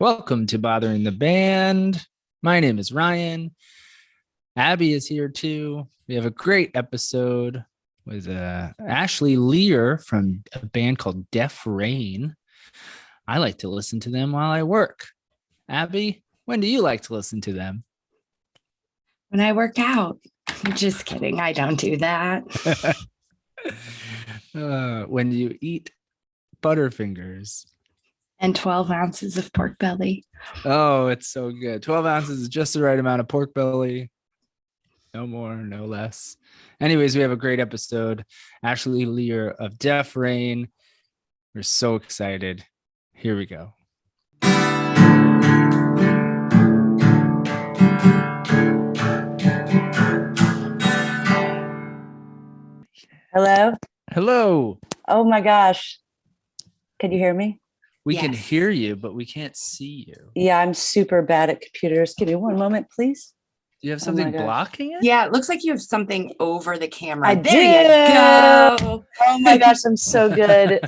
Welcome to Bothering the Band. My name is Ryan. Abby is here too. We have a great episode with Ashley Leer from a band called Deaf Rain. I like to listen to them while I work. Abby, when do you like to listen to them? When I work out. Just kidding. I don't do that. When you eat Butterfingers. And 12 ounces of pork belly. Oh, it's so good. 12 ounces is just the right amount of pork belly. No more, no less. Anyways, we have a great episode. Ashley Leer of Deaf Rain. We're so excited. Here we go. Hello? Hello. Oh my gosh. Can you hear me? We Yes. can hear you, but we can't see you. Yeah, I'm super bad at computers. Give me one moment, please. Do you have Oh something my gosh. blocking it? Yeah, it looks like you have something over the camera. I there you go. Oh my gosh, I'm so good.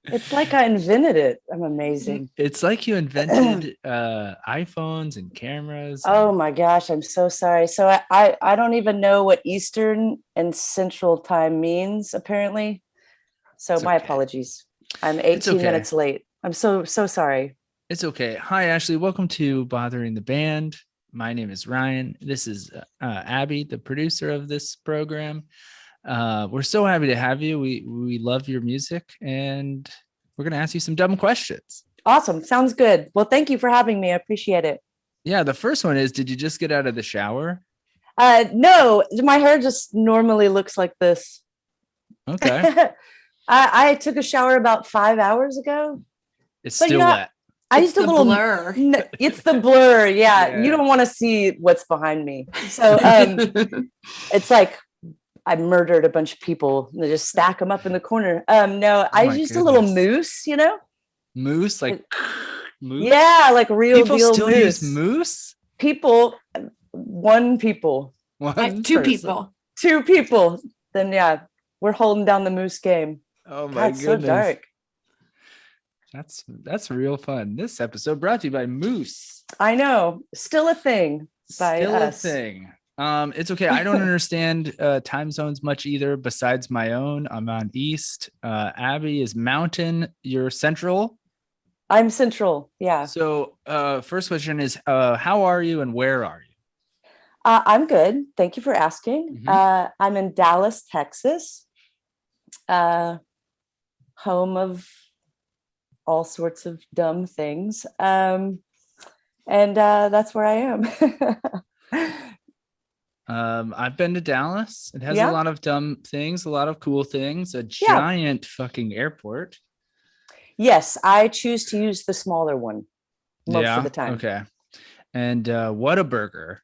It's like I invented it. I'm amazing. It's like you invented iPhones and cameras. Oh my gosh, I'm so sorry. So I don't even know what Eastern and Central time means, apparently. So It's my okay. apologies. I'm 18 okay. minutes late. I'm so sorry. It's okay. Hi, Ashley. Welcome to Bothering the Band. My name is Ryan. This is Abby, the producer of this program. We're so happy to have you. We love your music, and we're going to ask you some dumb questions. Awesome. Sounds good. Well, thank you for having me. I appreciate it. Yeah, the first one is, did you just get out of the shower? No, my hair just normally looks like this. Okay. I took a shower about 5 hours ago. It's But still wet. I It's used a the little blur. It's the blur. Yeah. Yeah. You don't want to see what's behind me. So it's like I murdered a bunch of people and they just stack them up in the corner. No, I my used a little goodness. moose, you know? Moose, like moose? Yeah, like real People deal still use moose? People, One Two person. people. two people. Then yeah, we're holding down the moose game. Oh my God, it's goodness. so dark. That's real fun. This episode brought to you by Moose. I know. Still a thing by Still us. a thing. It's okay. I don't understand time zones much either, besides my own. I'm on East. Abby is Mountain. You're Central. I'm Central. Yeah. So first question is, how are you and where are you? I'm good. Thank you for asking. Mhm. I'm in Dallas, Texas, home of all sorts of dumb things. And that's where I am. I've been to Dallas. It has a Yeah. lot of dumb things, a lot of cool things, a giant fucking airport. Yes, I choose to use the smaller one most of the time. Okay. And Whataburger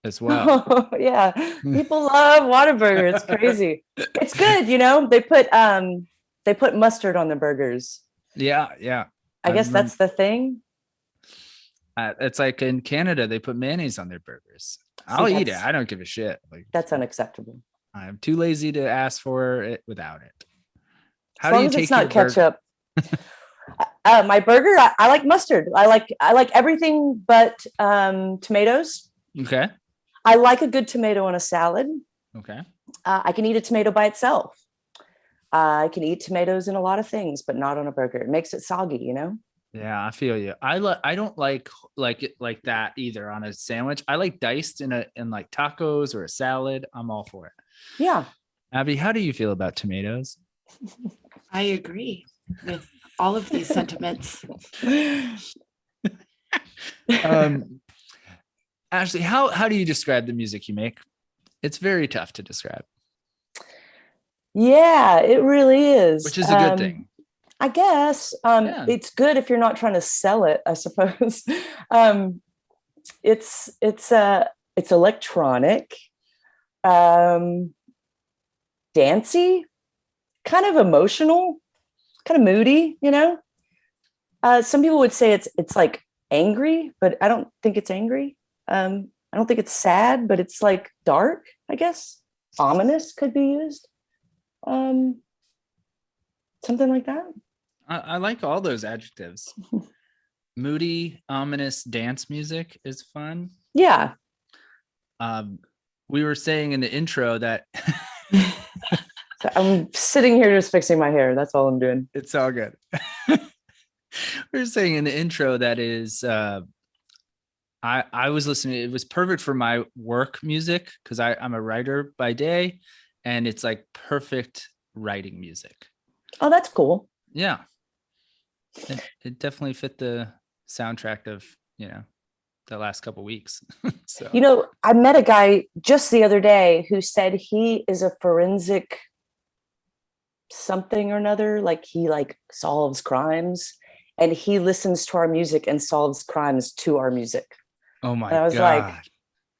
as well. Yeah, people love Whataburger. It's crazy. It's good, you know. They put mustard on the burgers. Yeah. I guess that's the thing. It's like in Canada, they put mayonnaise on their burgers. I'll eat it. I don't give a shit. Like, that's unacceptable. I'm too lazy to ask for it without it. How do you take it's not ketchup? My burger, I like mustard. I like everything but tomatoes. Okay. I like a good tomato on a salad. Okay. I can eat a tomato by itself. I can eat tomatoes in a lot of things, but not on a burger. It makes it soggy, you know? Yeah, I feel you. I don't like it like that either on a sandwich. I like diced in like tacos or a salad. I'm all for it. Yeah. Abby, how do you feel about tomatoes? I agree with all of these sentiments. Ashley, how do you describe the music you make? It's very tough to describe. Yeah, it really is. Which is a good thing. I guess it's good if you're not trying to sell it, I suppose. It's electronic, dancey, kind of emotional, kind of moody, you know. Some people would say it's like angry, but I don't think it's angry. I don't think it's sad, but it's like dark, I guess. Ominous could be used. Something like that. I like all those adjectives. moody, ominous dance music is fun. Yeah. We were saying in the intro that So I'm sitting here just fixing my hair. That's all I'm doing. it's all good. We were saying in the intro that is I was listening. It was perfect for my work music because I'm a writer by day, and it's like perfect writing music. Oh, that's cool. Yeah, it definitely fit the soundtrack of the last couple weeks. So I met a guy just the other day who said he is a forensic something or another. Like he solves crimes, and he listens to our music and solves crimes to our music. oh my And I was god,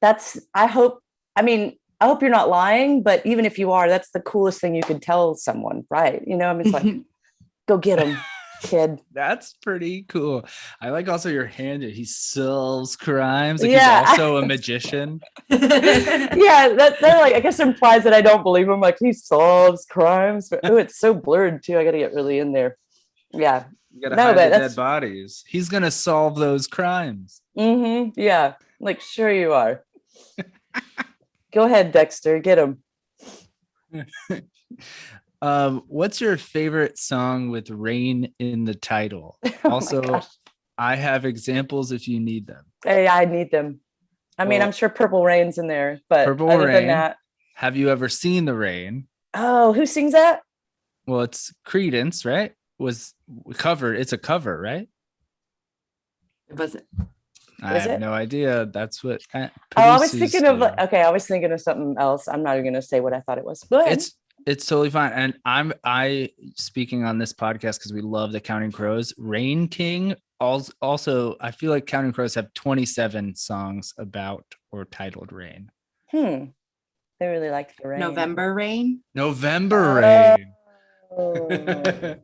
like, I hope you're not lying, but even if you are, that's the coolest thing you could tell someone, right? It's like, go get him, kid. that's pretty cool. I like also your hand. He solves crimes. Like Yeah. he's also a magician. Yeah, that like I guess implies that I don't believe him. Like he solves crimes, but it's so blurred too. I got to get really in there. Yeah. You gotta hide the dead bodies. He's gonna solve those crimes. Mm-hmm. Yeah. Like, sure you are. Go ahead, Dexter. Get him. What's your favorite song with rain in the title? Oh Also, I have examples if you need them. Hey, I need them. I mean, I'm sure Purple Rain's in there, but Purple other Rain. than that. Have you ever seen the rain? Oh, who sings that? Well, it's Credence, right? Was covered. It's a cover, right? Was it? I have no idea. That's what. I was thinking of I was thinking of something else. I'm not even going to say what I thought it was. Go ahead. It's totally fine. And I speaking on this podcast because we love the Counting Crows. Rain King. Also, I feel like Counting Crows have 27 songs about or titled rain. They really like the rain. November Rain. November Rain. Oh.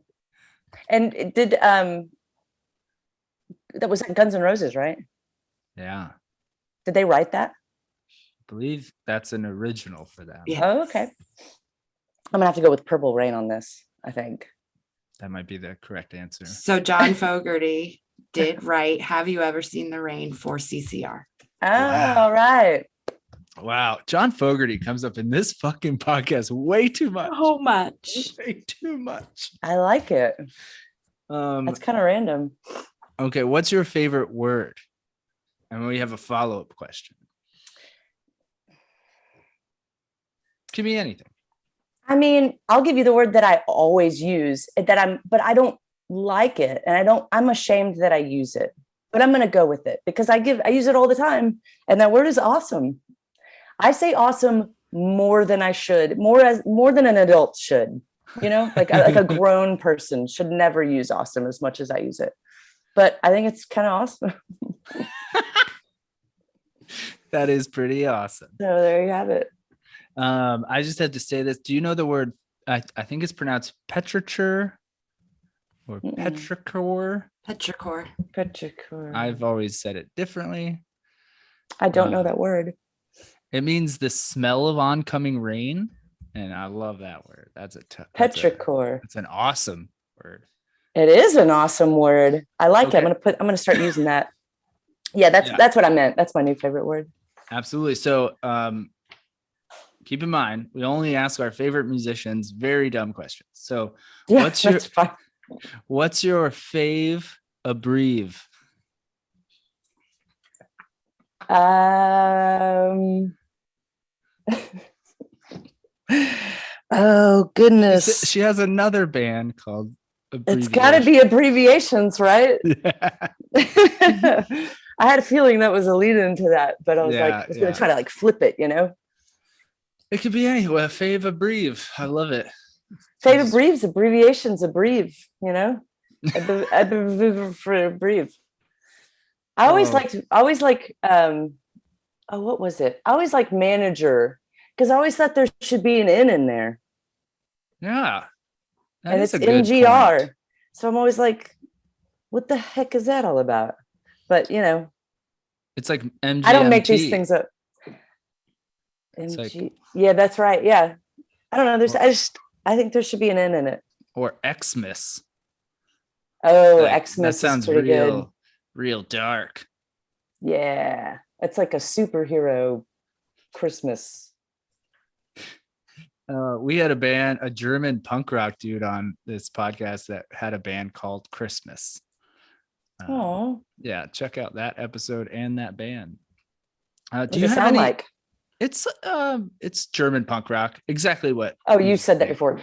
And it did that was Guns N' Roses, right? Yeah. Did they write that? I believe that's an original for them. Yeah. Oh, okay. I'm gonna have to go with Purple Rain on this, I think. That might be the correct answer. So John Fogerty did write Have You Ever Seen the Rain for CCR? Oh, Wow. all right. Wow. John Fogerty comes up in this fucking podcast way too much. So much. Way too much. I like it. That's kind of random. Okay, what's your favorite word? And we have a follow-up question. Could be anything. I mean, I'll give you the word that I always use but I don't like it. And I'm ashamed that I use it, but I'm going to go with it because I use it all the time. And that word is awesome. I say awesome more than I should, more than an adult should, like a grown person should never use awesome as much as I use it. But I think it's kind of awesome. That is pretty awesome. So there you have it. I just had to say this. Do you know the word? I think it's pronounced petrichor or petrichor. Petrichor. I've always said it differently. I don't know that word. It means the smell of oncoming rain, and I love that word. That's Petrichor. It's an awesome word. It is an awesome word. I like it. I'm gonna start using that. Yeah, that's what I meant. That's my new favorite word. Absolutely. So keep in mind, we only ask our favorite musicians very dumb questions. So yeah, what's your fave abbrev? Oh goodness. She has another band called It's got to be Abbreviations, right? Yeah. I had a feeling that was a lead into that, but I was I was going to try to flip it, It could be any fave abbrev. I love it. Fave abbreves, abbreviations, abbrev, abbrev. I always like what was it? I always like manager because I always thought there should be an N in there. Yeah. And it's MGR. Point. So I'm always like, what the heck is that all about? But it's like MGMT. I don't make these things up. Yeah, that's right. Yeah. I don't know. I think there should be an N in it. Or Xmas. Oh, Xmas that sounds is pretty real. good. Real dark. Yeah. It's like a superhero Christmas. We had a German punk rock dude on this podcast that had a band called Christmas. Oh, Yeah, check out that episode and that band. what Do does you it have sound any? like? It's German punk rock. Exactly what. Oh, you said that before.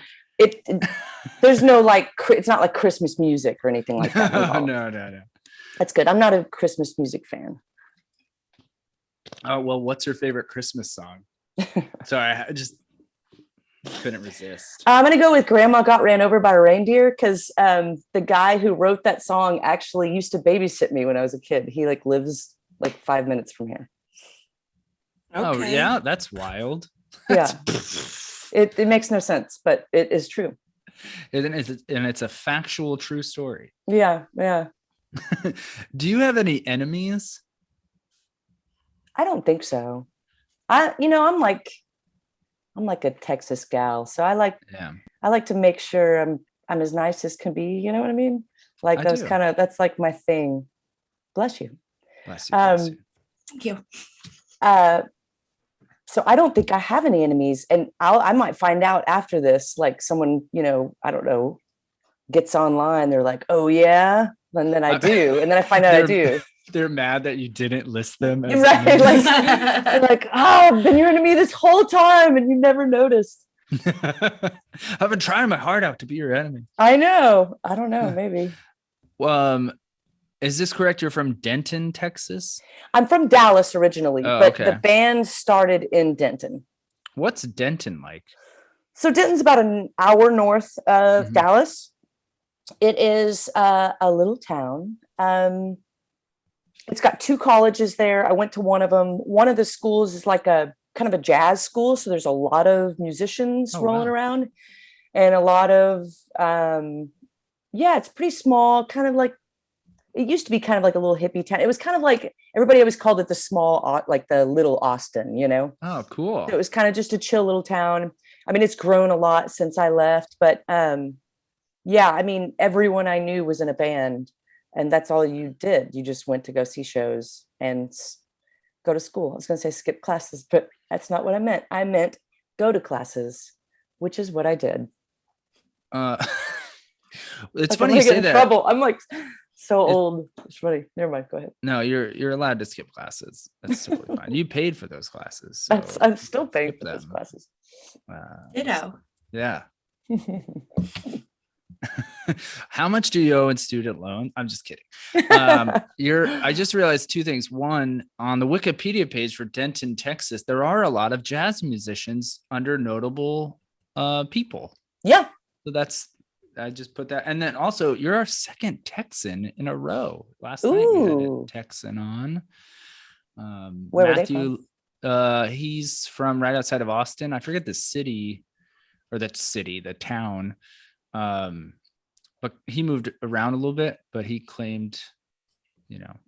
There's no like, it's not like Christmas music or anything like that. No. That's good. I'm not a Christmas music fan. Oh, well, what's your favorite Christmas song? Sorry, I just couldn't resist. I'm going to go with Grandma Got Ran Over by a Reindeer because the guy who wrote that song actually used to babysit me when I was a kid. He like lives like 5 minutes from here. Oh, yeah, that's wild. Yeah. It makes no sense, but it is true. And it's a factual true story. Yeah. Do you have any enemies? I don't think so. I'm like a Texas gal, so I like to make sure I'm as nice as can be. You know what I mean? Like that's like my thing. Bless you. Bless you. Bless you. Thank you. So I don't think I have any enemies, and I might find out after this. Like someone, I don't know, gets online. They're like, "Oh yeah," and then I do, and then I find out I do. They're mad that you didn't list them. As right? They're like, "Oh, I've been your enemy this whole time, and you never noticed." I've been trying my heart out to be your enemy. I know. I don't know. Maybe. Is this correct? You're from Denton, Texas? I'm from Dallas originally, but okay. the band started in Denton. What's Denton like? So Denton's about an hour north of Dallas. It is a little town. It's got 2 colleges there. I went to one of them. One of the schools is like a kind of a jazz school. So there's a lot of musicians rolling around and a lot of, it's pretty small, kind of like, it used to be kind of like a little hippie town. It was kind of like, everybody always called it like the little Austin, Oh, cool. So it was kind of just a chill little town. I mean, it's grown a lot since I left, but I mean, everyone I knew was in a band. And that's all you did. You just went to go see shows and go to school. I was going to say skip classes, but that's not what I meant. I meant go to classes, which is what I did. It's funny you say that. Trouble. I'm like so old. It's funny. Never mind. Go ahead. No, you're allowed to skip classes. That's totally fine. You paid for those classes. So I'm still paying for those classes. Ditto. Yeah. How much do you owe in student loan? I'm just kidding. I just realized 2 things. One, on the Wikipedia page for Denton, Texas, there are a lot of jazz musicians under notable people. Yeah. So I just put that. And then also, you're our second Texan in a row. Last night we had a Texan on. Where Matthew, were they from? He's from right outside of Austin. I forget the city, the town. But he moved around a little bit, but he claimed,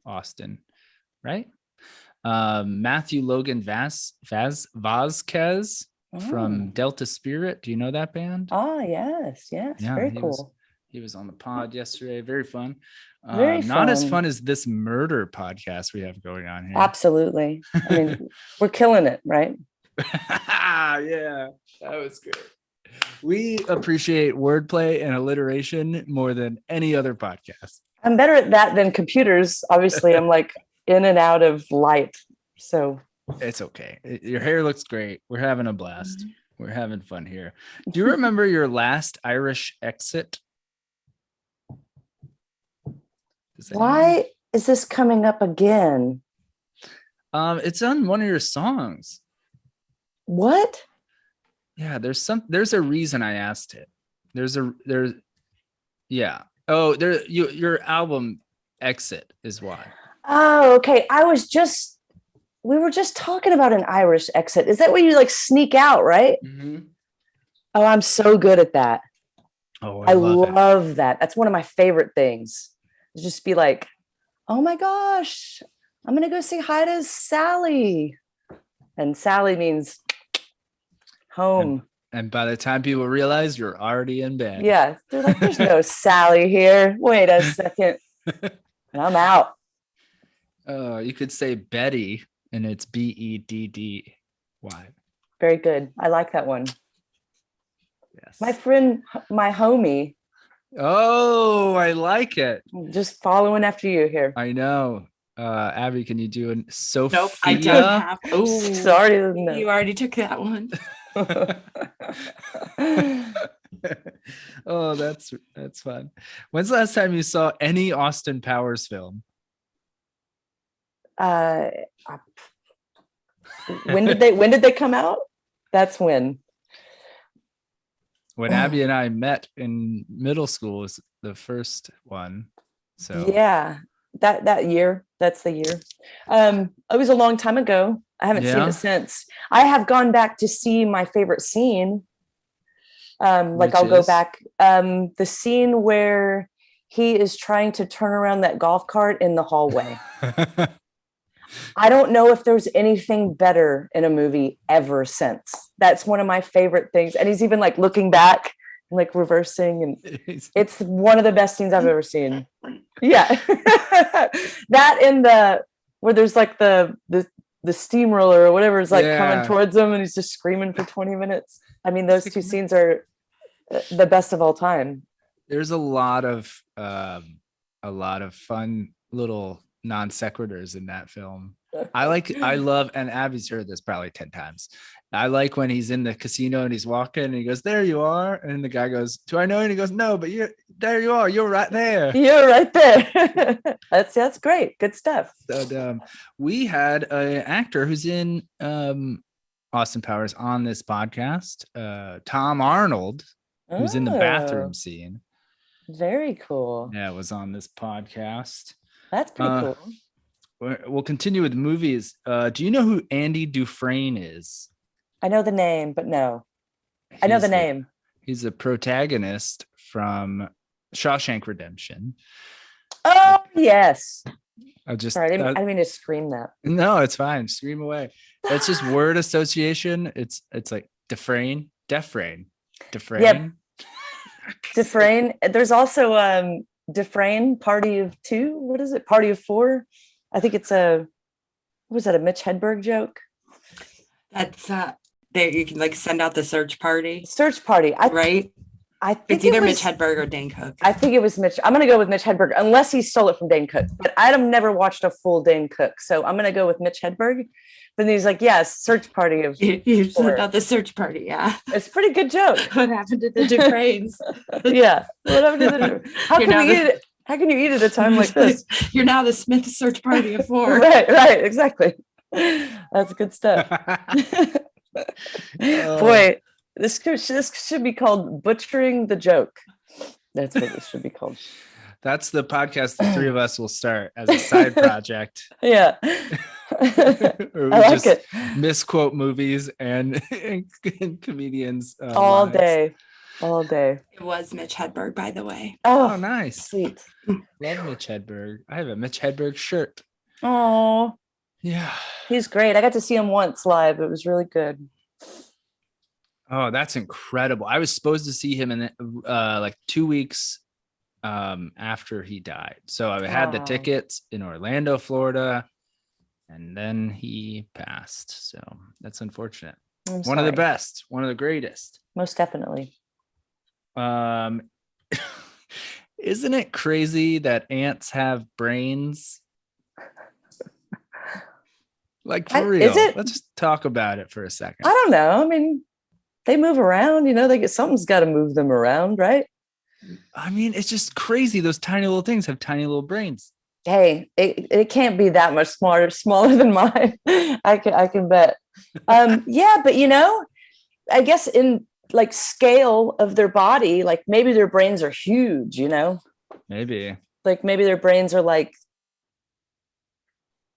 Austin, right? Matthew Logan Vasquez from Delta Spirit. Do you know that band? Oh, yes. Yeah, very cool. He was on the pod yesterday. Very fun. Very fun. Not as fun as this murder podcast we have going on here. Absolutely. I mean, we're killing it, right? Yeah, that was good. We appreciate wordplay and alliteration more than any other podcast. I'm better at that than computers. Obviously, I'm like in and out of light. So it's okay. Your hair looks great. We're having a blast. We're having fun here. Do you remember your last Irish exit? Why is this coming up again? It's on one of your songs. What? Yeah, there's a reason I asked it. Your album Exit is why. Oh, okay. We were just talking about an Irish exit. Is that where you like sneak out, right? Mm-hmm. Oh, I'm so good at that. Oh, I love that. That's one of my favorite things. Just be like, oh my gosh, I'm going to go say hi to Sally. And Sally means home. And by the time people realize you're already in bed. Yeah. They're like, there's no Sally here. Wait a second. And I'm out. You could say Betty, and it's Beddy. Very good. I like that one. Yes. My friend, my homie, Oh, I like it. just following after you here. I know. Abby, can you do an Sophia? Nope, I don't have. Oh, Sorry, no. you already took that one. Oh, that's fun. When's the last time you saw any Austin Powers film? When did they come out? That's when. When Abby and I met in middle school was the first one. So yeah, that year. That's the year. It was a long time ago. I haven't seen Yeah. it since. I have gone back to see my favorite scene. Like Which I'll go is? back. The scene where he is trying to turn around that golf cart in the hallway. I don't know if there's anything better in a movie ever since. That's one of my favorite things. And he's even like looking back and like reversing, and it's one of the best scenes I've ever seen. Yeah. That and where there's like the steamroller or whatever is like coming towards him and he's just screaming for 20 minutes. I mean, those two scenes are the best of all time. There's a lot of fun little non sequiturs in that film. I love, and Abby's heard this probably 10 times. I like when he's in the casino and he's walking and he goes, "There you are." And the guy goes, "Do I know you?" And he goes, "No, but there you are. You're right there." You're right there. That's great. Good stuff. So we had an actor who's in Austin Powers on this podcast, Tom Arnold, who's in the bathroom scene. Very cool. Yeah, was on this podcast. That's pretty cool. We'll continue with movies. Do you know who Andy Dufresne is? I know the name, but no. I know the name. He's a protagonist from Shawshank Redemption. Oh, yes. Sorry, I didn't mean to scream that. No, it's fine. Scream away. It's just word association. It's like Dufresne. Yep. Dufresne. There's also Dufresne, Party of Two. What is it? Party of Four. I think it's was that a Mitch Hedberg joke? That's there. You can like send out the search party. Right. I think it's either Mitch Hedberg or Dane Cook. I think it was Mitch. I'm going to go with Mitch Hedberg, unless he stole it from Dane Cook. But I've never watched a full Dane Cook, so I'm going to go with Mitch Hedberg. But he's like, yes, search party of. You sent out the search party. Yeah, it's a pretty good joke. What happened to the Dufresnes? Yeah, what happened to the? How can we eat it? How can you eat at a time like this? You're now the Smith search party of four. Right, exactly. That's good stuff. Boy, this should be called Butchering the Joke. That's what this should be called. That's the podcast the three of us will start as a side project. Yeah. Or we like it. Misquote movies and comedians all lives. day. All day. It was Mitch Hedberg, by the way. Oh, nice. Sweet. Love Mitch Hedberg. I have a Mitch Hedberg shirt. Oh. Yeah. He's great. I got to see him once live. It was really good. Oh, that's incredible. I was supposed to see him in like 2 weeks after he died. So I had the tickets in Orlando, Florida, and then he passed. So that's unfortunate. One of the best, one of the greatest. Most definitely. Isn't it crazy that ants have brains? Like, for real. Is it? Let's just talk about it for a second. I don't know. I mean, they move around, something's got to move them around, right? I mean, it's just crazy. Those tiny little things have tiny little brains. Hey, it can't be that much smaller than mine. I can bet. Yeah, but I guess in like scale of their body, like maybe their brains are huge, Maybe. Like maybe their brains are like,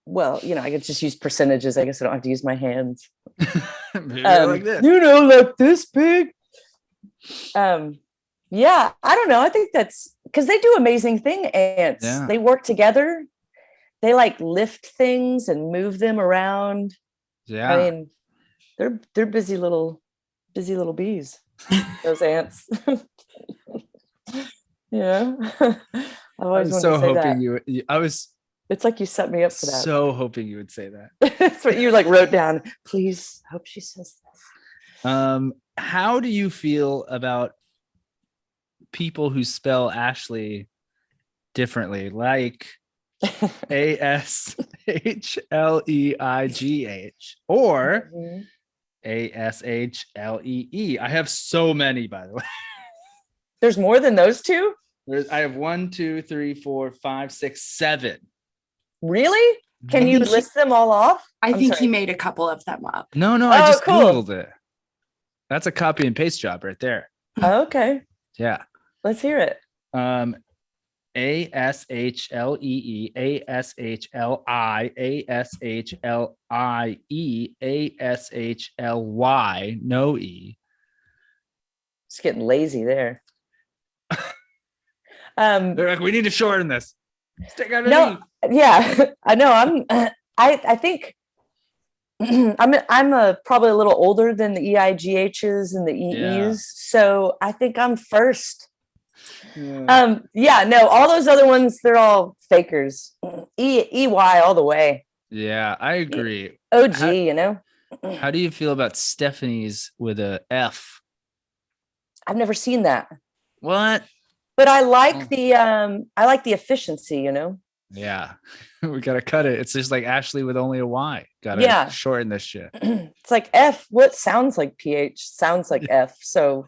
well, I could just use percentages. I guess I don't have to use my hands. Maybe like this. Like this big. Yeah, I don't know. I think that's because they do amazing thing, ants. Yeah. They work together. They like lift things and move them around. Yeah. I mean, they're busy little bees, those ants. Yeah. I was so hoping I was It's like you set me up for that. So hoping you would say that. That's what you like wrote down. Please hope she says this. How do you feel about people who spell Ashley differently, like ASHLEIGH or Mhm. ASHLEE? I have so many, by the way. There's more than those two? I have 1, 2, 3, 4, 5, 6, 7. Really? Can you think he- list them all off? I I'm think sorry. he made a couple of them up. No, I just cool. Googled it. That's a copy and paste job right there. Okay. Yeah. Let's hear it. ASHLEE, ASHLI, ASHLIE, ASHLY, no E. Just getting lazy there. They're like, we need to shorten this. Stick out No, yeah, I know. I think I'm probably a little older than the EIGHs and the EEs, Yeah. so I think I'm first. Yeah. Yeah, no, all those other ones, they're all fakers. EY all the way. Yeah, I agree. OG, How- you know. How do you feel about Stephanie's with a F? I've never seen that, What? but I Oh. like the efficiency, you know. Yeah, we gotta cut it. It's just like Ashley with only a Y. Gotta Yeah. shorten this shit. It's like F. What sounds like PH sounds like F. So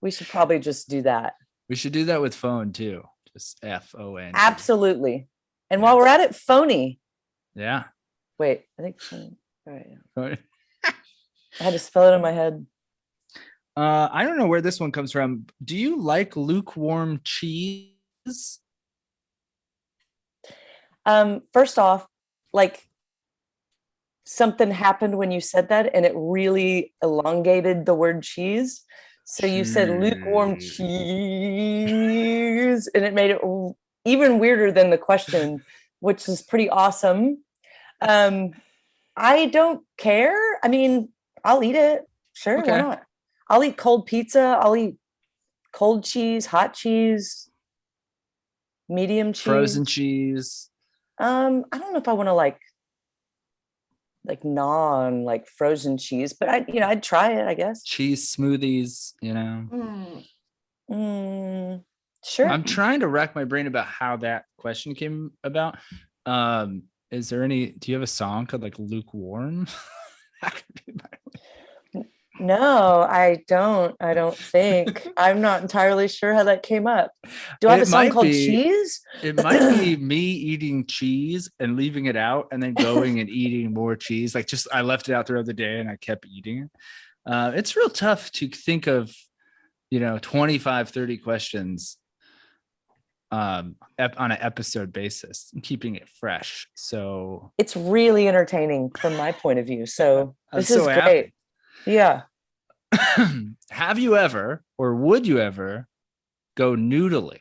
we should probably just do that. We should do that with phone too. Just FON. Absolutely. And while we're at it, phony. Yeah. Wait, I think phony. All right. Phone. I had to spell it in my head. I don't know where this one comes from. Do you like lukewarm cheese? First off, like something happened when you said that and it really elongated the word cheese. So you said lukewarm Cheese. cheese and it made it even weirder than the question, which is pretty awesome. I don't care. I mean, I'll eat it. Sure, Okay. why not? I'll eat cold pizza. I'll eat cold cheese, hot cheese, medium cheese. Frozen cheese. I don't know if I want to like non like frozen cheese, but I'd try it, I guess. Cheese smoothies, you know. Sure. I'm trying to rack my brain about how that question came about. Is there do you have a song called like Lukewarm? That could be No, I don't think. I'm not entirely sure how that came up. Do I have It a song might called be- Cheese? It might be me eating cheese and leaving it out and then going and eating more cheese. Like just I left it out the other day and I kept eating it. It's real tough to think of, 25, 30 questions on an episode basis and keeping it fresh. So It's really entertaining from my point of view. So I'm this so is happy. great. Yeah. Have you ever, or would you ever go noodling?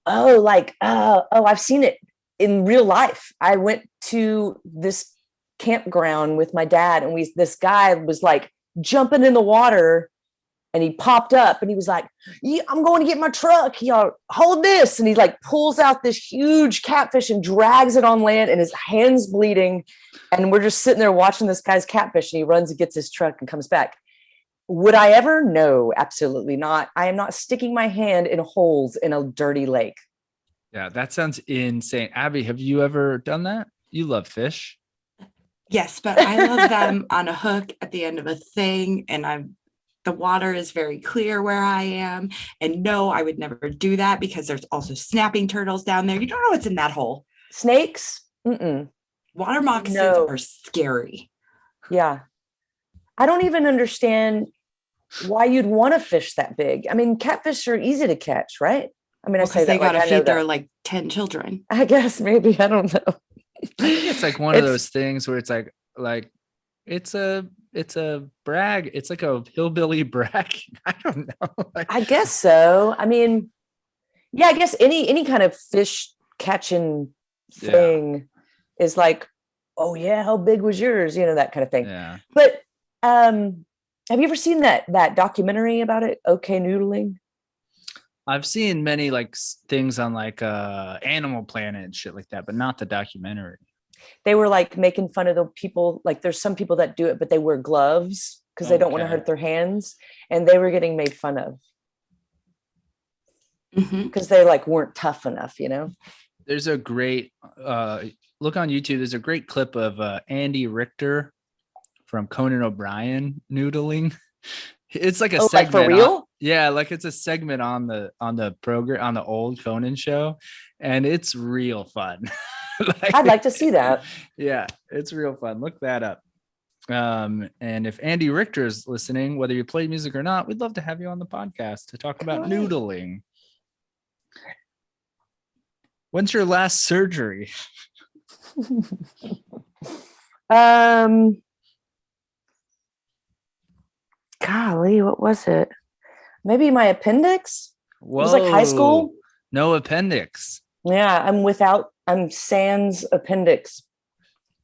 Oh, I've seen it in real life. I went to this campground with my dad, and this guy was like jumping in the water, and he popped up and he was like, yeah, I'm going to get my truck. Y'all hold this. And he like pulls out this huge catfish and drags it on land, and his hand's bleeding. And we're just sitting there watching this guy's catfish, and he runs and gets his truck and comes back. Would I ever? No, absolutely not. I am not sticking my hand in holes in a dirty lake. Yeah, that sounds insane. Abby, have you ever done that? You love fish. Yes, but I love them on a hook at the end of a thing, and the water is very clear where I am. And no, I would never do that because there's also snapping turtles down there. You don't know what's in that hole. Snakes? Mm-mm. Water moccasins No. are scary. Yeah. I don't even understand why you'd want to fish that big. I mean, catfish are easy to catch, right? I mean, I say Because they that like got to I know feed their that. like 10 children. I guess maybe, I don't know. I think it's like one of It's- those things where it's like it's a brag. It's like a hillbilly brag. I don't know. I guess so. I mean, yeah, I guess any kind of fish catching thing is like, oh yeah, how big was yours? That kind of thing. Yeah. But have you ever seen that documentary about it? Okay, noodling. I've seen many like things on like Animal Planet and shit like that, but not the documentary. They were like making fun of the people. Like there's some people that do it, but they wear gloves because they don't want to Okay. hurt their hands, and they were getting made fun of Mhm. because they like weren't tough enough, you know. There's a great look on YouTube. There's a great clip of Andy Richter from Conan O'Brien noodling. It's like a Oh, like segment. for real? Yeah, like it's a segment on the program on the old Conan show, and it's real fun. I'd like to see that. Yeah, it's real fun. Look that up. And if Andy Richter is listening, whether you play music or not, we'd love to have you on the podcast to talk about noodling. When's your last surgery? Golly, what was it? Maybe my appendix? Whoa, It was like high school. No appendix. Yeah, I'm sans appendix.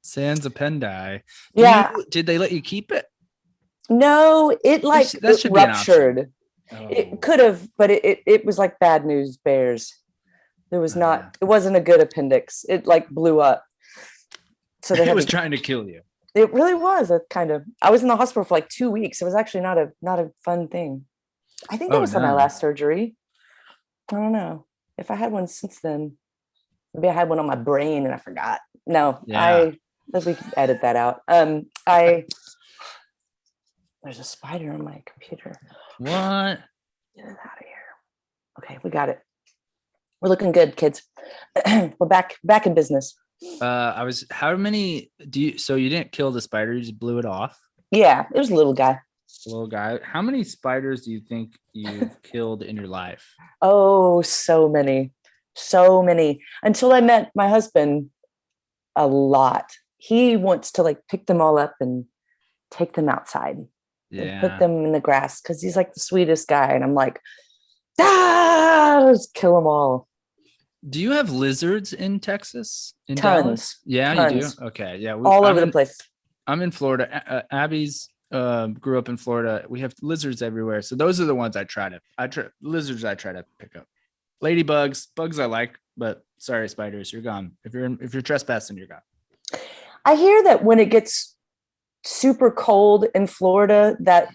Sans appendi. Yeah. Did they let you keep it? No, it like That should be an option. ruptured. Oh. It could have, but it was like bad news bears. There was not, it wasn't a good appendix. It like blew up. So they It had was to, trying to kill you. it really was a kind of, I was in the hospital for like 2 weeks. It was actually not a fun thing. I think that was my last surgery. I don't know if I had one since then. Maybe I had one on my brain and I forgot. No, Yeah. we can edit that out. There's a spider on my computer. What? Get it out of here. Okay, we got it. We're looking good, kids. We're back in business. How many so you didn't kill the spider, you just blew it off? Yeah, it was a little guy. Little guy. How many spiders do you think you've killed in your life? Oh, so many. So many. Until I met my husband, a lot. He wants to like pick them all up and take them outside. And put them in the grass because he's like the sweetest guy. And I'm like, let's kill them all. Do you have lizards in Texas? In Tons. Dallas? Yeah, Tons. you do? Okay. Yeah. All over the place. I'm in Florida. Abby's grew up in Florida. We have lizards everywhere. So those are the ones lizards I try to pick up. Ladybugs, bugs I like, but sorry, spiders, you're gone. If you're trespassing, you're gone. I hear that when it gets super cold in Florida, that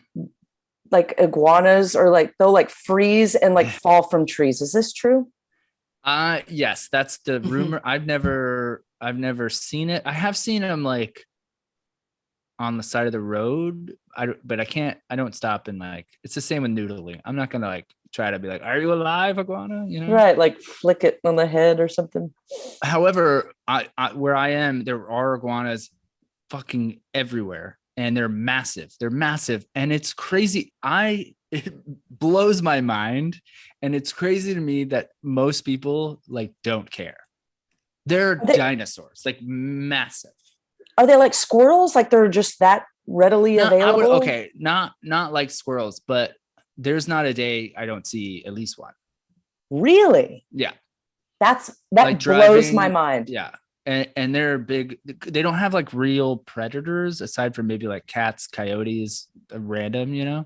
like iguanas or like they'll like freeze and like fall from trees. Is this true? Yes, that's the rumor. I've never seen it. I have seen them like on the side of the road. But I don't stop and like, it's the same with noodling. I'm not gonna like try to be like, are you alive, iguana? You know, Right? Like flick it on the head or something. However, I where I am, there are iguanas fucking everywhere, and they're massive. And it's crazy. It blows my mind, and it's crazy to me that most people like don't care. They're dinosaurs, like massive. Are they like squirrels? Like they're just that readily available? Not like squirrels, but there's not a day I don't see at least one. Really? Yeah. That like blows my mind. Yeah. And they're big. They don't have like real predators aside from maybe like cats, coyotes, random, you know.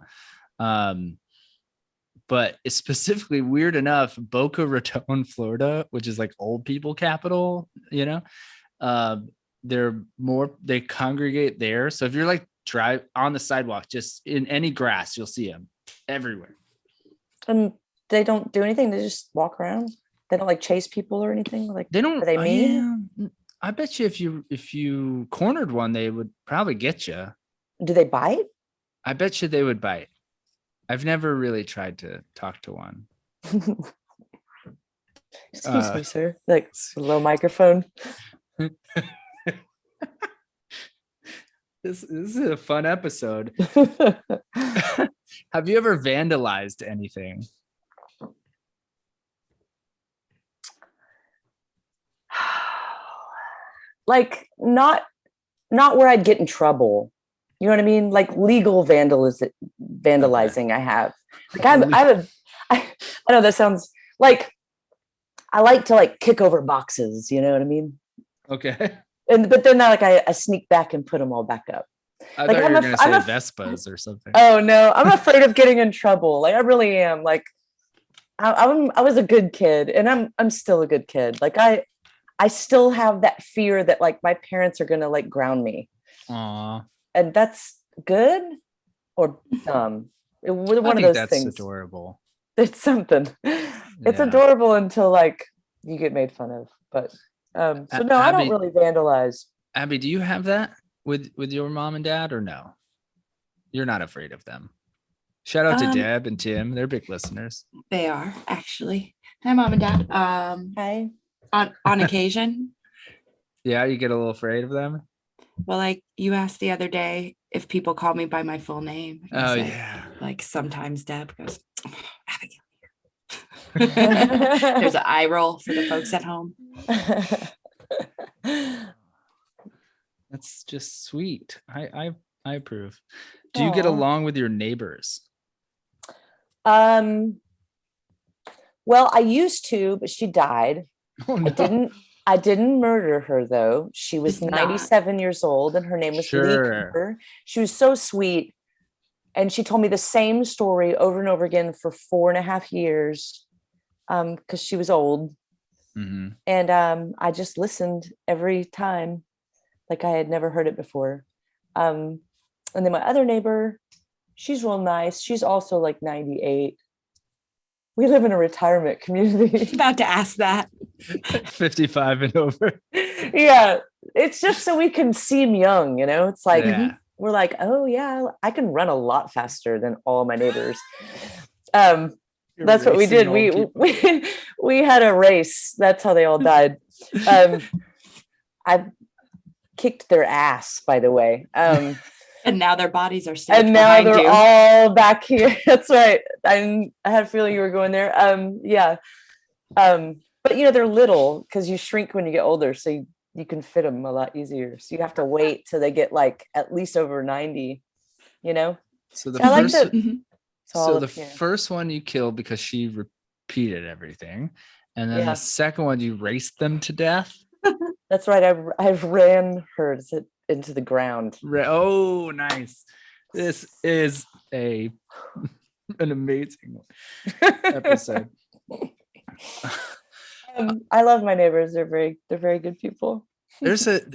But it's specifically weird enough, Boca Raton, Florida, which is like old people capital, you know, they congregate there. So if you're like drive on the sidewalk, just in any grass, you'll see them everywhere. And they don't do anything. They just walk around. They don't like chase people or anything. Like they don't. Are they mean? Yeah, I bet you if you cornered one, they would probably get you. Do they bite? I bet you they would bite. I've never really tried to talk to one. Excuse me, sir. Like a little microphone. This is a fun episode. Have you ever vandalized anything? Like not where I'd get in trouble. You know what I mean? Like legal vandalizing. Okay. I have. Like I know that sounds like I like to like kick over boxes. You know what I mean? Okay. But then I sneak back and put them all back up. I thought you were going to say Vespas or something. Oh no, I'm afraid of getting in trouble. Like I really am. Like I was a good kid, and I'm still a good kid. Like I still have that fear that like my parents are gonna like ground me, Aw, and that's good or dumb. I One of think those that's things. adorable. It's something. It's Yeah. adorable until like you get made fun of. But so no, I don't Abby, really vandalize. Abby, do you have that with your mom and dad, or no? You're not afraid of them. Shout out to Um, Deb and Tim. They're big listeners. they are actually. Hi, mom and dad. Hi. On occasion. Yeah, you get a little afraid of them. Well, like you asked the other day if people call me by my full name. And I Oh said, yeah. like sometimes Deb goes, "Oh, Abigail." There's an eye roll for the folks at home. That's just sweet. I approve. Do you get Aw. along with your neighbors? Well, I used to, but she died. Oh no. I didn't murder her though. She was Did not. 97 years old and her name was Lee Sure. Cooper. She was so sweet. And she told me the same story over and over again for 4.5 years. Because she was old. Mhm. And I just listened every time, like I had never heard it before. And then my other neighbor, she's real nice. She's also like 98. We live in a retirement community. About to ask that. 55 and over. Yeah, it's just so we can seem young, you know. It's like Yeah. we're like, oh yeah, I can run a lot faster than all my neighbors. You're That's what we racing did. old We people. we had a race. That's how they all died. I kicked their ass, by the way. And now their bodies are staked And now behind they're you. all back here. That's right. I had a feeling you were going there. Yeah. But you know, they're little because you shrink when you get older, so you can fit them a lot easier. So you have to wait till they get like at least over 90, you know? So the So I like first that. Mhm. so the first one you killed because she repeated everything. And then Yeah. the second one you raced them to death. That's right. I ran her into the ground. Oh, nice. This is an amazing episode. I love my neighbors. They're very good people.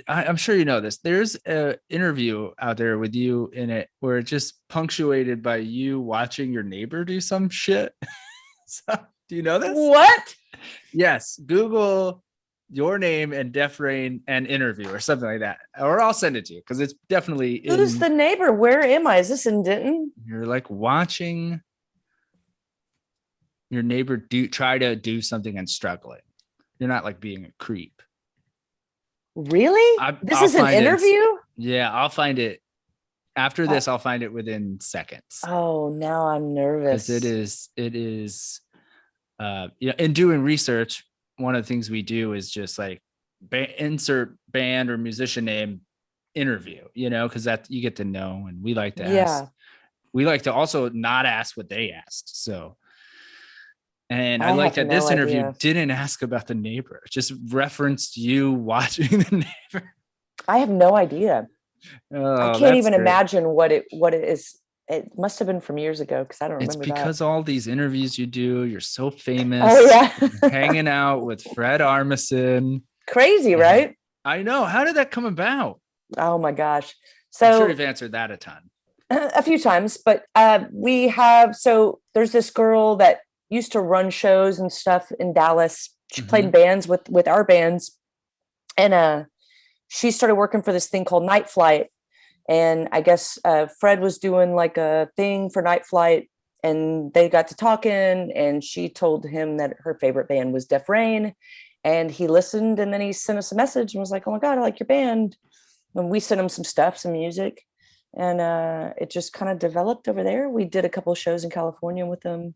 I'm sure you know this. There's a interview out there with you in it where it's just punctuated by you watching your neighbor do some shit. So, do you know this? What? Yes. Google your name and Def Rain and interview or something like that. Or I'll send it to you because it's definitely Who's the neighbor? Where am I? Is this in Denton? You're like watching your neighbor try to do something and struggling. You're not like being a creep. Really? This is an interview? Yeah, I'll find it. After this, I'll find it within seconds. Oh, now I'm nervous. It is, in doing research, one of the things we do is just like insert band or musician name interview, because that you get to know, and we like to ask. We like to also not ask what they asked. So, and I like that this interview didn't ask about the neighbor, just referenced you watching the neighbor. I have no idea. I can't even imagine what it is. It must have been from years ago because I don't remember. It's because all these interviews you do, you're so famous. Oh yeah, hanging out with Fred Armisen. Crazy, right? I know. How did that come about? Oh my gosh! So I'm sure you've answered that a ton. A few times, but we have. So there's this girl that used to run shows and stuff in Dallas. She played in bands with our bands, and she started working for this thing called Night Flight. And I guess Fred was doing like a thing for Night Flight, and they got to talking, and she told him that her favorite band was Def Rain, and he listened, and then he sent us a message and was like, "Oh my God, I like your band." And we sent him some stuff, some music, and it just kind of developed over there. We did a couple of shows in California with them,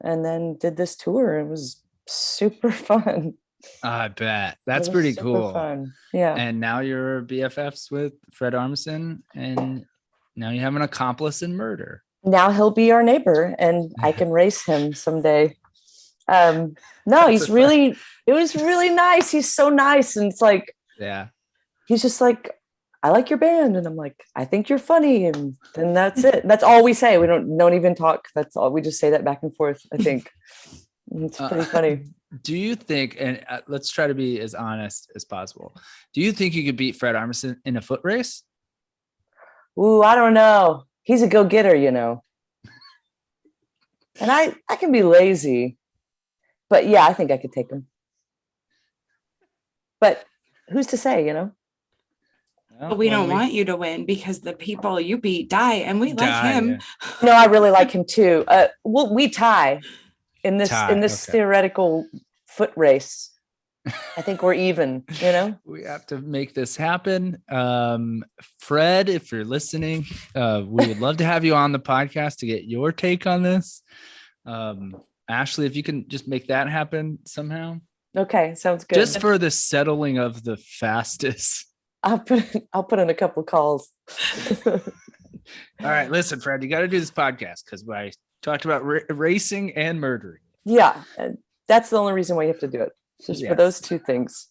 and then did this tour. It was super fun. I bet. That's pretty cool. Fun. Yeah. And now you're BFFs with Fred Armisen, and now you have an accomplice in murder. Now he'll be our neighbor, and I can race him someday. No, it was really nice. He's so nice. And it's like, yeah, he's just like, "I like your band." And I'm like, "I think you're funny." And then that's it. That's all we say. We don't even talk. That's all. We just say that back and forth, I think. It's pretty funny. Do you think, and let's try to be as honest as possible, do you think you could beat Fred Armisen in a foot race? Ooh, I don't know. He's a go-getter, you know. And I can be lazy. But yeah, I think I could take him. But who's to say, you know? But we don't want you to win because the people you beat die, and we like him. Yeah. No, I really like him too. We tie in this Okay. theoretical foot race. I think we're even, you know? We have to make this happen. Fred, if you're listening, we would love to have you on the podcast to get your take on this. Ashley, if you can just make that happen somehow. Okay, sounds good. Just for the settling of the fastest. I'll put in a couple of calls. All right, listen, Fred, you got to do this podcast because I talked about racing and murdering. Yeah, that's the only reason why you have to do it. Just for those two things.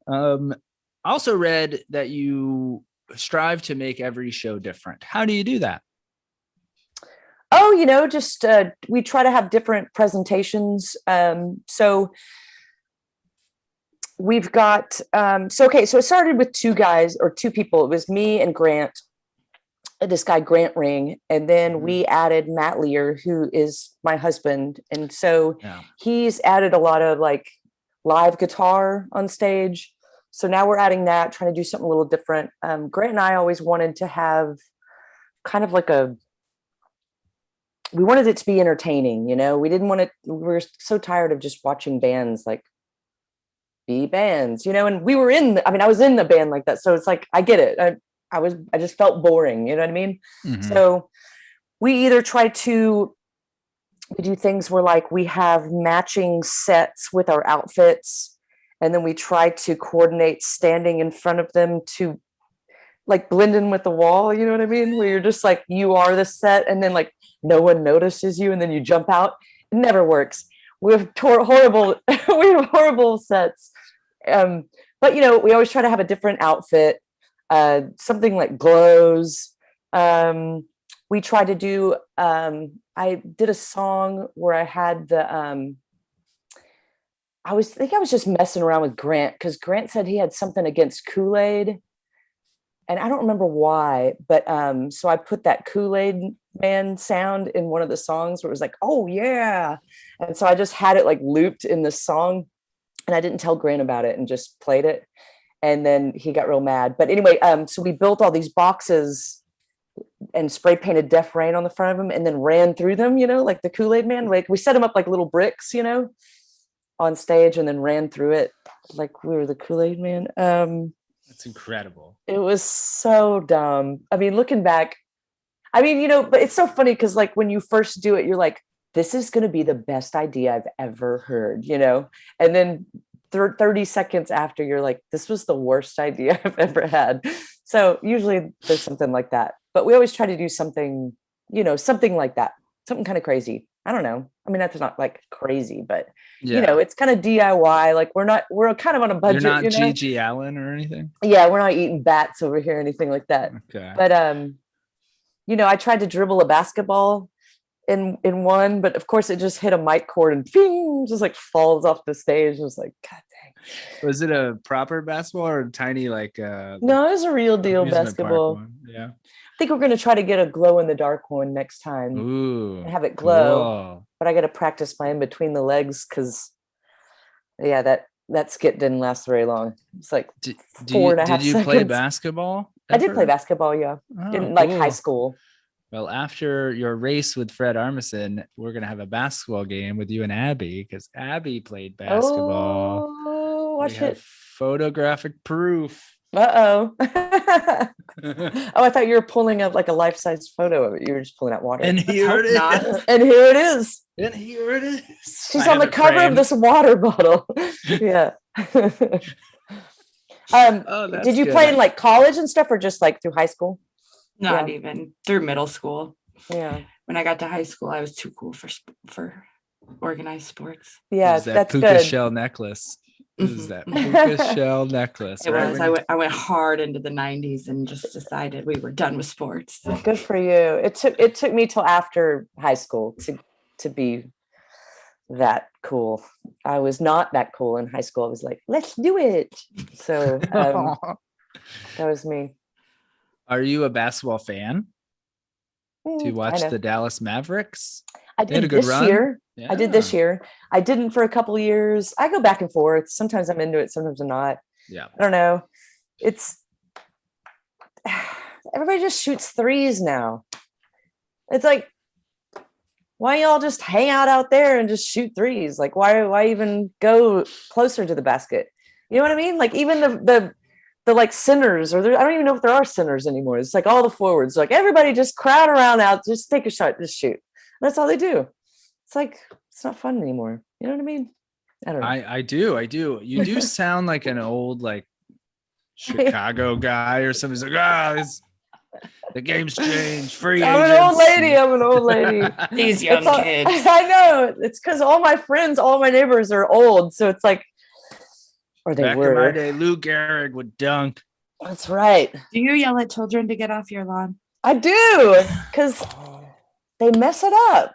Also read that you strive to make every show different. How do you do that? Oh, you know, just we try to have different presentations. So we've got so it started with two people. It was me and Grant, this guy Grant Ring, and then we added Matt Leer, who is my husband, and so he's added a lot of like live guitar on stage. So now we're adding that, trying to do something a little different. Grant and I always wanted to have kind of like we wanted it to be entertaining, you know. We didn't want it. We were so tired of just watching bands like be bands, you know. And we were I was in the band like that, so it's like I get it. I just felt boring, you know what I mean? Mm-hmm. So we either try to do things where like we have matching sets with our outfits, and then we try to coordinate standing in front of them to like blend in with the wall, you know what I mean? Where you're just like, you are the set, and then like no one notices you, and then you jump out. It never works. We have horrible sets. But you know, we always try to have a different outfit, something like glows. We try to do, I did a song where I had I was just messing around with Grant because Grant said he had something against Kool-Aid. And I don't remember why, but so I put that Kool-Aid man sound in one of the songs where it was like, oh yeah. And so I just had it like looped in the song, and I didn't tell Grant about it and just played it. And then he got real mad. But anyway, so we built all these boxes and spray painted Def Rain on the front of them and then ran through them, you know, like the Kool-Aid man. Like we set them up like little bricks, you know, on stage, and then ran through it like we were the Kool-Aid man. That's incredible. It was so dumb. I mean, looking back, I mean, you know, but it's so funny because like when you first do it, you're like, this is going to be the best idea I've ever heard, you know? And then 30 seconds after, you're like, this was the worst idea I've ever had. So usually there's something like that. But we always try to do something, you know, something like that, something kind of crazy. I don't know. I mean, that's not like crazy, but you know, it's kind of DIY. Like we're kind of on a budget. You're not you know? G.G. Allen or anything? Yeah, we're not eating bats over here or anything like that. Okay. But you know, I tried to dribble a basketball in one, but of course it just hit a mic cord and ping, just like falls off the stage. It was like, God dang. Was it a proper basketball or a tiny like no, it was a real deal basketball. Yeah. I think we're gonna try to get a glow in the dark one next time. Ooh, and have it glow. Cool. But I gotta practice my in between the legs because yeah, that skit didn't last very long. It's like 4.5 seconds. Did you play basketball ever? I did play basketball, yeah. In like high school. Well, after your race with Fred Armisen, we're going to have a basketball game with you and Abby because Abby played basketball. Oh, watch it. Photographic proof. Uh-oh. Oh, I thought you were pulling up like a life-size photo of it. You were just pulling out water. And here it is. And here it is. And here it is. She's on the cover of this water bottle. Yeah. Did you play in like college and stuff or just like through high school? Not even through middle school. Yeah. When I got to high school, I was too cool for organized sports. Yeah, that puka good. shell necklace. This is that puka shell necklace. It was. I went hard into the 90s and just decided we were done with sports. Good for you. It took me till after high school to be that cool. I was not that cool in high school. I was like, let's do it. So that was me. Are you a basketball fan? To watch the Dallas Mavericks? I They had a did good this run. year. Yeah. I did this year. I didn't for a couple of years. I go back and forth. Sometimes I'm into it, sometimes I'm not. Yeah. I don't know. It's everybody just shoots threes now. It's like, why y'all just hang out there and just shoot threes? Like, why even go closer to the basket? You know what I mean? Like even the like centers, I don't even know if there are centers anymore. It's like all the forwards, like everybody just crowd around out, just take a shot, just shoot. That's all they do. It's like, it's not fun anymore. You know what I mean? I don't know. I do. You do sound like an old like Chicago guy or something. He's like, the game's changed. Free I'm agents. an old lady. These young kids. I know. It's because all my friends, all my neighbors are old. So it's like, or they Back were. in my day, Lou Gehrig would dunk. That's right. Do you yell at children to get off your lawn? I do, because they mess it up.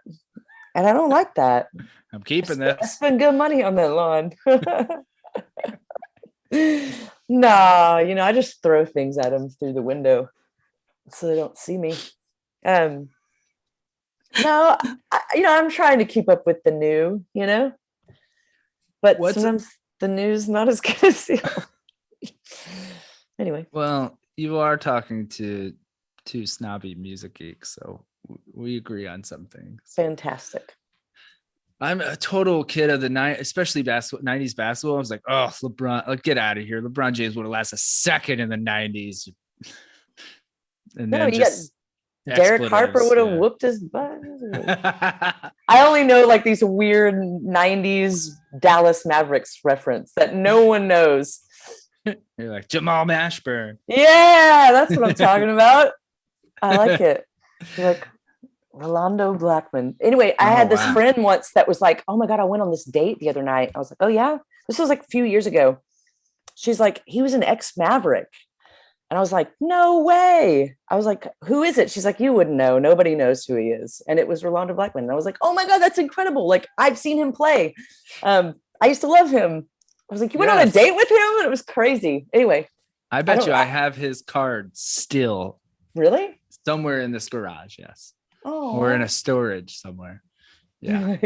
And I don't like that. I'm keeping I this. spend good money on that lawn. No, I just throw things at them through the window so they don't see me. No, I'm trying to keep up with the new, but sometimes the news not as good as the old. Anyway. Well, you are talking to two snobby music geeks, so we agree on some things. Fantastic. I'm a total kid of the night, especially 90s basketball. I was like, oh, LeBron, like, get out of here. LeBron James would have lasted a second in the 90s. And then Derek Harper would have whooped his butt. I only know like these weird 90s Dallas Mavericks reference that no one knows. You're like Jamal Mashburn. Yeah, that's what I'm talking about. I like it. You're like Rolando Blackman. Anyway, I had this friend once that was like, oh my God, I went on this date the other night. I was like, oh yeah? This was like a few years ago. She's like, he was an ex-Maverick. And I was like, no way. I was like, who is it? She's like, you wouldn't know. Nobody knows who he is. And it was Rolando Blackman. And I was like, oh my God, that's incredible. Like, I've seen him play. I used to love him. I was like, you went on a date with him? And it was crazy. Anyway. I bet I have his card still. Really? Somewhere in this garage, yes. Oh. Or in a storage somewhere. Yeah.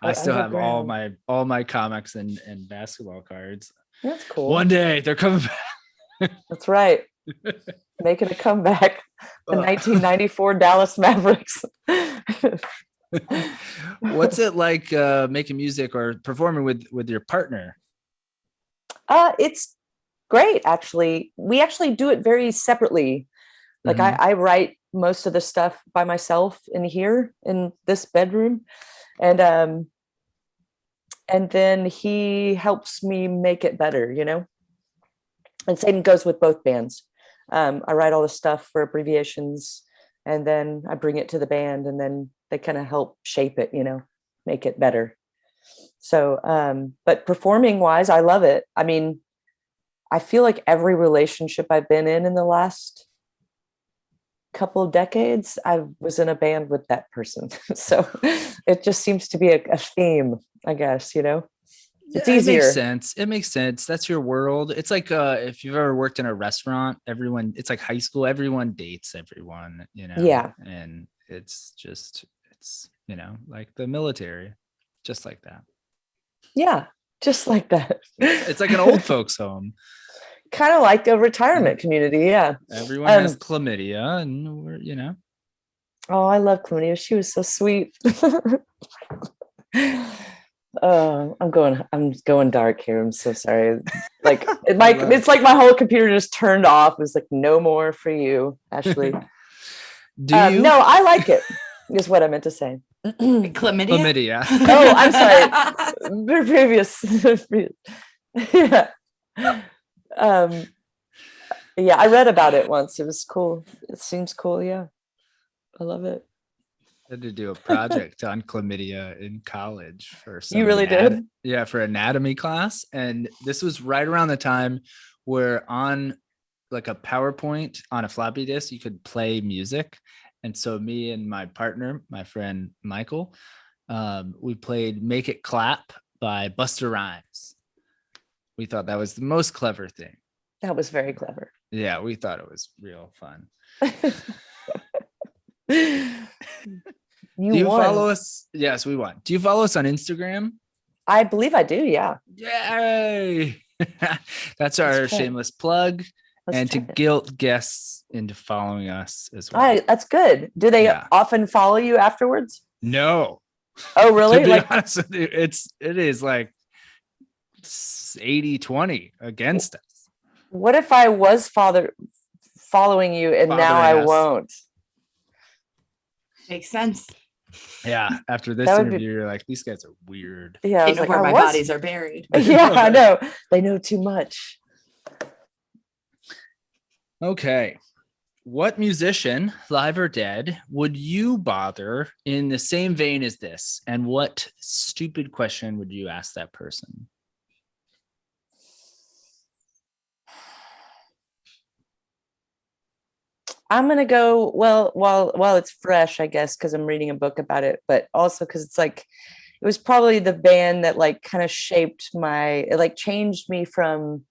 I still have all my comics and basketball cards. That's cool. One day they're coming back. That's right. Making a comeback. The 1994 Dallas Mavericks. What's it like making music or performing with your partner? It's great, actually. We actually do it very separately. Like I write most of the stuff by myself in here in this bedroom. And then he helps me make it better, And same goes with both bands. I write all the stuff for Abbreviations, and then I bring it to the band, and then they kind of help shape it, make it better. So, but performing wise, I love it. I mean, I feel like every relationship I've been in the last couple of decades, I was in a band with that person. So it just seems to be a theme, I guess, It's easier. It makes sense. That's your world. It's like if you've ever worked in a restaurant, it's like high school. Everyone dates everyone, Yeah. And it's like the military, just like that. Yeah, just like that. It's like an old folks home. Kind of like a retirement community. Yeah. Everyone has chlamydia, and we're. Oh, I love chlamydia. She was so sweet. I'm going dark here. I'm so sorry. Like it's like my whole computer just turned off. It's like no more for you, Ashley. No, I like it. Is what I meant to say. Chlamydia. Oh, I'm sorry. Previous. Yeah. Yeah, I read about it once. It was cool. It seems cool. Yeah, I love it. I had to do a project on chlamydia in college for some. You really did? Yeah, for anatomy class. And this was right around the time where on like a PowerPoint on a floppy disk, you could play music. And so me and my partner, my friend Michael, we played Make It Clap by Busta Rhymes. We thought that was the most clever thing. That was very clever. Yeah, we thought it was real fun. You Do you won. follow us? Yes, we won. Do you follow us on Instagram? I believe I do. Yeah. Yay! That's our shameless plug. And to guilt guests into following us as well. That's good. Do they often follow you afterwards? No. Oh, really? To be honest with you, it is like 80-20 against us. What if I was following you and now I won't? Makes sense. Yeah. After this interview, you're like, these guys are weird. Yeah. They know where my bodies are buried. Yeah, I know. They know too much. Okay. What musician, live or dead, would you bother in the same vein as this? And what stupid question would you ask that person? I'm gonna go while it's fresh, I guess, because I'm reading a book about it, but also because it's like it was probably the band that like kind of shaped it like changed me from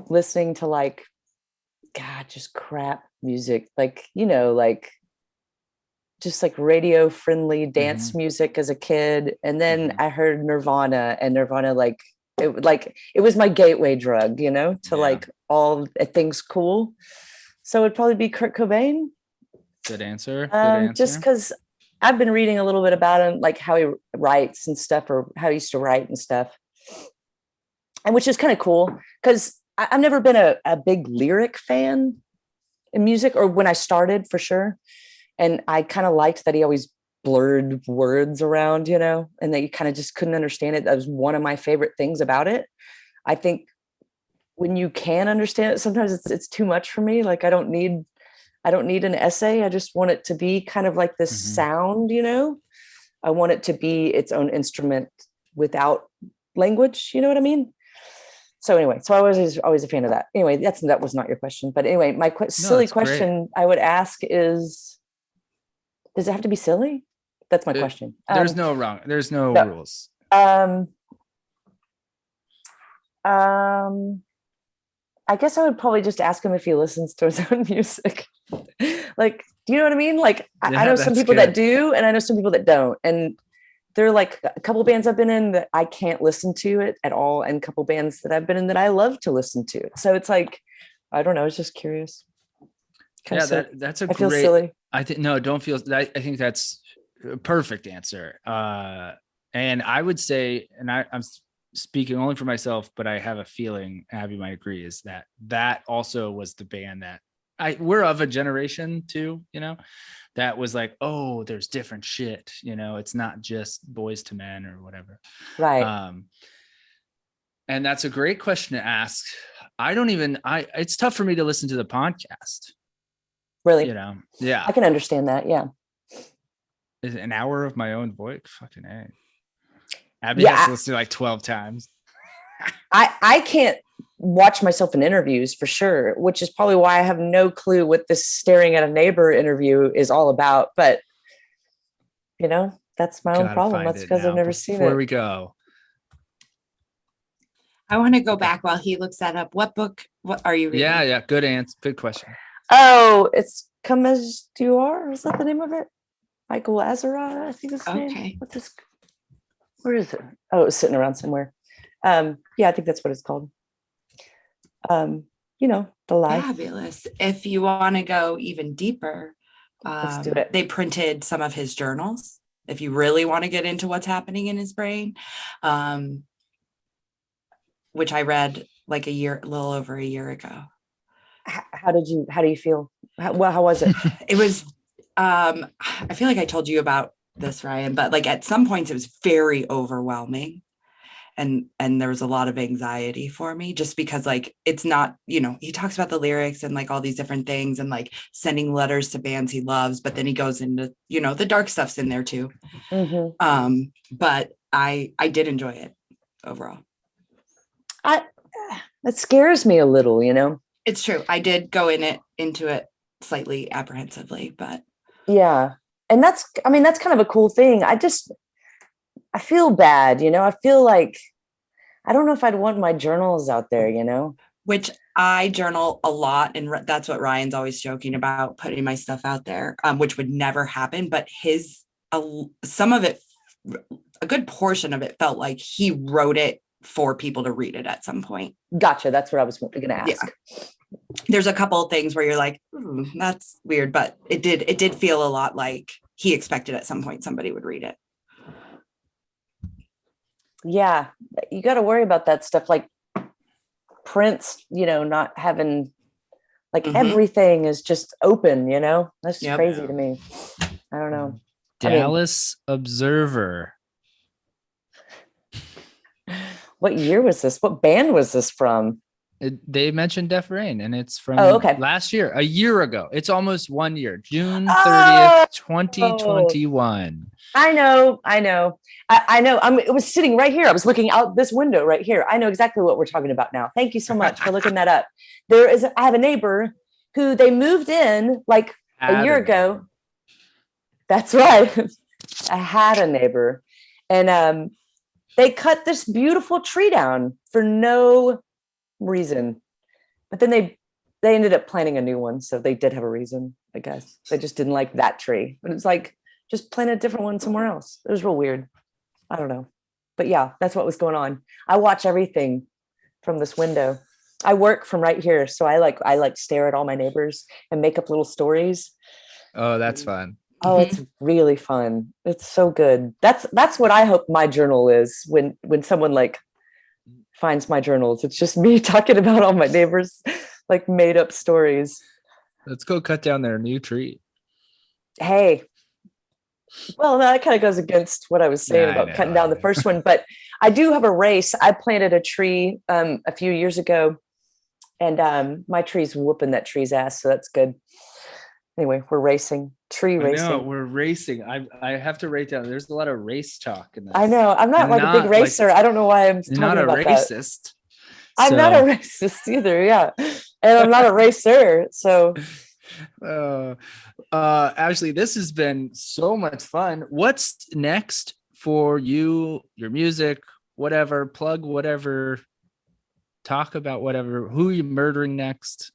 listening to like just crap music, like like just like radio friendly dance music as a kid, and then I heard Nirvana, and Nirvana like it was my gateway drug, to like all things cool. So it'd probably be Kurt Cobain. Good answer. Just because I've been reading a little bit about him, like how he writes and stuff, or how he used to write and stuff, and which is kind of cool because I've never been a big lyric fan in music, or when I started for sure. And I kind of liked that he always blurred words around, and that you kind of just couldn't understand it. That was one of my favorite things about it. I think when you can understand it, sometimes it's too much for me. Like I don't need an essay. I just want it to be kind of like this sound, I want it to be its own instrument without language. You know what I mean? So anyway, I was always a fan of that. Anyway, that was not your question, but anyway, my silly question I would ask is, does it have to be silly? That's my question. There's no wrong. There's no rules. I guess I would probably just ask him if he listens to his own music. Like, do you know what I mean? Like, I know some people that do, and I know some people that don't. And there are like a couple bands I've been in that I can't listen to it at all, and a couple bands that I've been in that I love to listen to. So it's like, I don't know. I was just curious. That's a great. Feel silly. I think no, don't feel. I think that's a perfect answer. And I would say, and I'm speaking only for myself, but I have a feeling Abby might agree, is that also was the band that we're of a generation too, that was like, oh, there's different shit, it's not just Boys to Men or whatever. Right. And that's a great question to ask. It's tough for me to listen to the podcast. Really? Yeah. I can understand that. Yeah. Is it an hour of my own voice? Fucking A. Abby has to listen to like 12 times. I can't watch myself in interviews for sure, which is probably why I have no clue what this staring at a neighbor interview is all about. But, that's my own problem. That's because I've never seen it. Before we go. I want to go back while he looks that up. What are you reading? Yeah. Good answer. Good question. Oh, it's Come As You Are. Is that the name of it? Michael Azara, I think it's his name. What's this? Where is it? Oh, it was sitting around somewhere. I think that's what it's called. The life. Fabulous. If you want to go even deeper, let's do it. They printed some of his journals. If you really want to get into what's happening in his brain, which I read like a little over a year ago. How do you feel? How was it? It was, I feel like I told you about this, Ryan, but like at some points it was very overwhelming, and there was a lot of anxiety for me, just because like it's not, he talks about the lyrics and like all these different things and like sending letters to bands he loves, but then he goes into the dark stuff's in there too. But I did enjoy it overall. That scares me a little. It's true. I did go into it slightly apprehensively, but yeah. And that's kind of a cool thing. I feel bad, I feel like, I don't know if I'd want my journals out there, Which I journal a lot, and that's what Ryan's always joking about, putting my stuff out there, which would never happen. But some of it, a good portion of it, felt like he wrote it for people to read it at some point. Gotcha. That's what I was going to ask. Yeah. There's a couple of things where you're like, that's weird, but it did feel a lot like he expected at some point somebody would read it. Yeah, you got to worry about that stuff, like Prince, not having everything is just open, that's crazy to me. I don't know. Dallas Observer. What year was this? What band was this from? They mentioned Def Rain, and it's from last year, a year ago. It's almost 1 year, June 30th, 2021. I know. I know. It was sitting right here. I was looking out this window right here. I know exactly what we're talking about now. Thank you so much for looking that up. I have a neighbor who they moved in like a year ago. That's right. I had a neighbor, and they cut this beautiful tree down for no reason, but then they ended up planting a new one, so they did have a reason, I guess. They just didn't like that tree, but it's like just plant a different one somewhere else. It was real weird. I don't know, but yeah, that's what was going on. I watch everything from this window. I work from right here, so I stare at all my neighbors and make up little stories. Oh, that's fun. Oh, it's really fun. It's so good. That's what I hope my journal is when someone like finds my journals. It's just me talking about all my neighbors, like made up stories. Let's go cut down their new tree. Hey, well, that kind of goes against what I was saying about cutting down the first one, but I do have a race. I planted a tree a few years ago, and my tree's whooping that tree's ass, so that's good. Anyway, we're racing. Racing. No, we're racing. I have to write down. There's a lot of race talk in this. I know. I'm not like a big racer. I don't know why I'm talking not a about racist. I'm not a racist either. Yeah, and I'm not a racer. So, Ashley, this has been so much fun. What's next for you? Your music, whatever. Plug whatever. Talk about whatever. Who are you murdering next?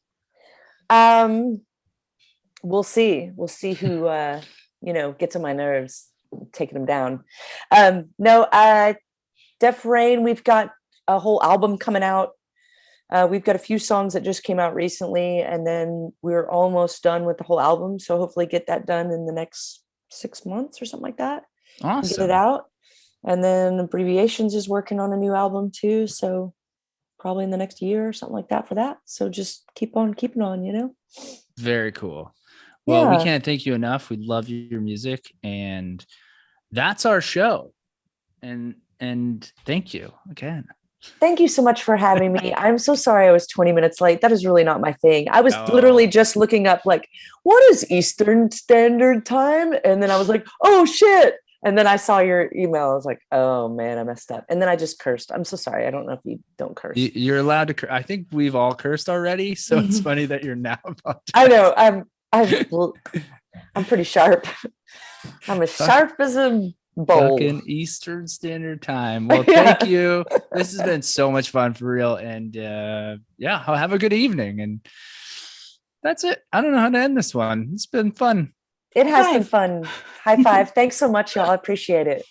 We'll see. We'll see who gets on my nerves, taking them down. Def Rain, we've got a whole album coming out. We've got a few songs that just came out recently, and then we're almost done with the whole album. So hopefully get that done in the next 6 months or something like that. Awesome. Get it out. And then Abbreviations is working on a new album too. So probably in the next year or something like that for that. So just keep on keeping on, Very cool. Well, we can't thank you enough. We love your music, and that's our show. And thank you again. Thank you so much for having me. I'm so sorry I was 20 minutes late. That is really not my thing. I was literally just looking up like, what is Eastern Standard Time? And then I was like, oh shit. And then I saw your email. I was like, oh man, I messed up. And then I just cursed. I'm so sorry. I don't know if you don't curse. You're allowed to curse. I think we've all cursed already. So it's funny that you're now about to. I know. I'm pretty sharp. I'm as sharp as a bowl. Fucking Eastern Standard Time. Well, thank you. This has been so much fun for real. And have a good evening. And that's it. I don't know how to end this one. It's been fun. It has been fun. High five. Thanks so much, y'all. I appreciate it.